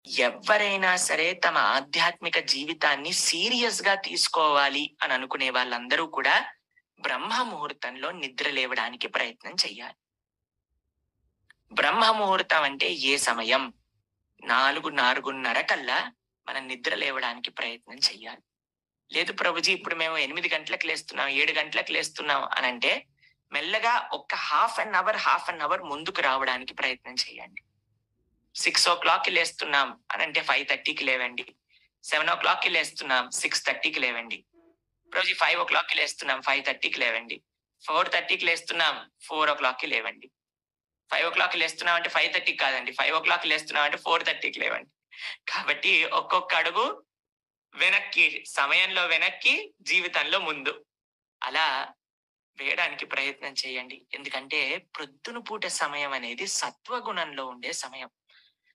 ఎవరైనా సరే తమ ఆధ్యాత్మిక జీవితాన్ని సీరియస్ గా తీసుకోవాలి అని అనుకునే వాళ్ళందరూ కూడా బ్రహ్మ ముహూర్తంలో నిద్ర లేవడానికి ప్రయత్నం చెయ్యాలి. బ్రహ్మ ముహూర్తం అంటే ఏ సమయం? 4:30 కల్లా మనం నిద్ర లేవడానికి ప్రయత్నం చెయ్యాలి. లేదు ప్రభుజీ, ఇప్పుడు మేము 8 గంటలకు లేస్తున్నాం, 7 గంటలకు లేస్తున్నాం అని అంటే మెల్లగా ఒక్క హాఫ్ అన్ అవర్ ముందుకు రావడానికి ప్రయత్నం చేయండి. 6 o'clock లేస్తున్నాం అని అంటే 5:30కి లేవండి. 7 o'clock లేస్తున్నాం 6:30కి లేవండి. రోజు 5 o'clock లేస్తున్నాం 5:30కి లేవండి. 4:30కి లేస్తున్నాం 4 o'clock లేవండి. 5 o'clock లేస్తున్నాం అంటే 5:30కి కాదండి, 5 o'clock లేస్తున్నాం అంటే 4:30కి లేవండి. కాబట్టి ఒక్కొక్క అడుగు వెనక్కి, సమయంలో వెనక్కి, జీవితంలో ముందు, అలా వేయడానికి ప్రయత్నం చేయండి. ఎందుకంటే ప్రొద్దున పూట సమయం అనేది సత్వగుణంలో ఉండే సమయం.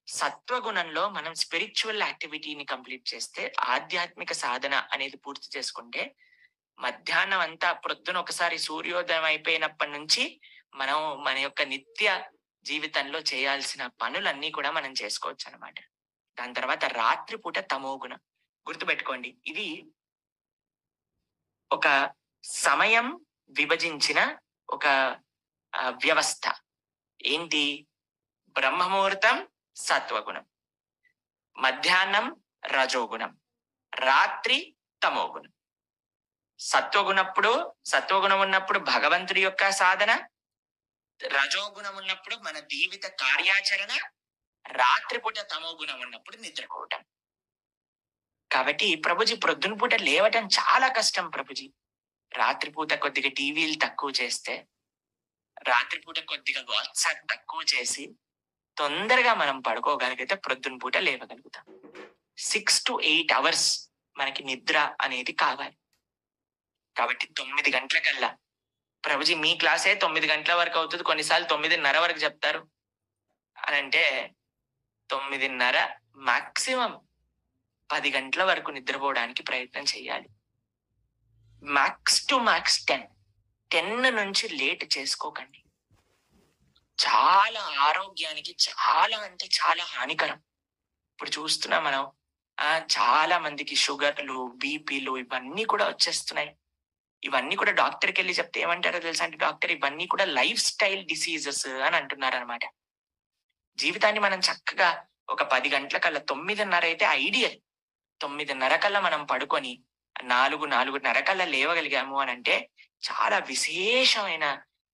సత్వగుణంలో మనం స్పిరిచువల్ యాక్టివిటీని కంప్లీట్ చేస్తే, ఆధ్యాత్మిక సాధన అనేది పూర్తి చేసుకుంటే, మధ్యాహ్నం అంతా ప్రొద్దున ఒకసారి సూర్యోదయం అయిపోయినప్పటి నుంచి మనం మన యొక్క నిత్య జీవితంలో చేయాల్సిన పనులన్నీ కూడా మనం చేసుకోవచ్చు అన్నమాట. దాని తర్వాత రాత్రిపూట తమో గుణం. గుర్తుపెట్టుకోండి, ఇది ఒక సమయం విభజించిన ఒక వ్యవస్థ. ఏంటి? బ్రహ్మముహూర్తం సత్వగుణం, మధ్యాహ్నం రజోగుణం, రాత్రి తమోగుణం. సత్వగుణం ఉన్నప్పుడు భగవంతుడి యొక్క సాధన, రజోగుణం ఉన్నప్పుడు మన జీవిత కార్యాచరణ, రాత్రిపూట తమోగుణం ఉన్నప్పుడు నిద్రపోవటం. కాబట్టి ప్రభుజీ ప్రొద్దున పూట లేవటం చాలా కష్టం ప్రభుజీ. రాత్రిపూట కొద్దిగా టీవీలు తక్కువ చేస్తే, రాత్రిపూట కొద్దిగా వాట్సాప్ తక్కువ చేసి తొందరగా మనం పడుకోగలిగితే ప్రొద్దున పూట లేవగలుగుతాం. 6 to 8 hours మనకి నిద్ర అనేది కావాలి. కాబట్టి 9 గంటలకల్లా, ప్రభుజీ మీ క్లాసే 9 గంటల వరకు అవుతుంది, కొన్నిసార్లు 9:30 వరకు చెప్తారు అని అంటే 9:30 మాక్సిమం 10 గంటల వరకు నిద్రపోవడానికి ప్రయత్నం చేయాలి. మ్యాక్స్ టు మ్యాక్స్ 10 నుంచి లేట్ చేసుకోకండి. చాలా ఆరోగ్యానికి చాలా అంటే చాలా హానికరం. ఇప్పుడు చూస్తున్నాం మనం, చాలా మందికి షుగర్లు, బీపీలు ఇవన్నీ కూడా వచ్చేస్తున్నాయి. ఇవన్నీ కూడా డాక్టర్కి వెళ్ళి చెప్తే ఏమంటారో తెలుసా అంటే, డాక్టర్ ఇవన్నీ కూడా లైఫ్ స్టైల్ డిసీజెస్ అని అంటున్నారు అనమాట. జీవితాన్ని మనం చక్కగా ఒక 10 గంటలకల్లా, 9:30 అయితే ఐడియల్, 9:30 కల్లా మనం పడుకొని 4:30 కల్లా లేవగలిగాము అని అంటే చాలా విశేషమైన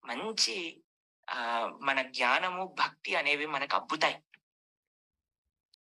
మంచి మన జ్ఞానము, భక్తి అనేవి మనకు అబ్బుతాయి.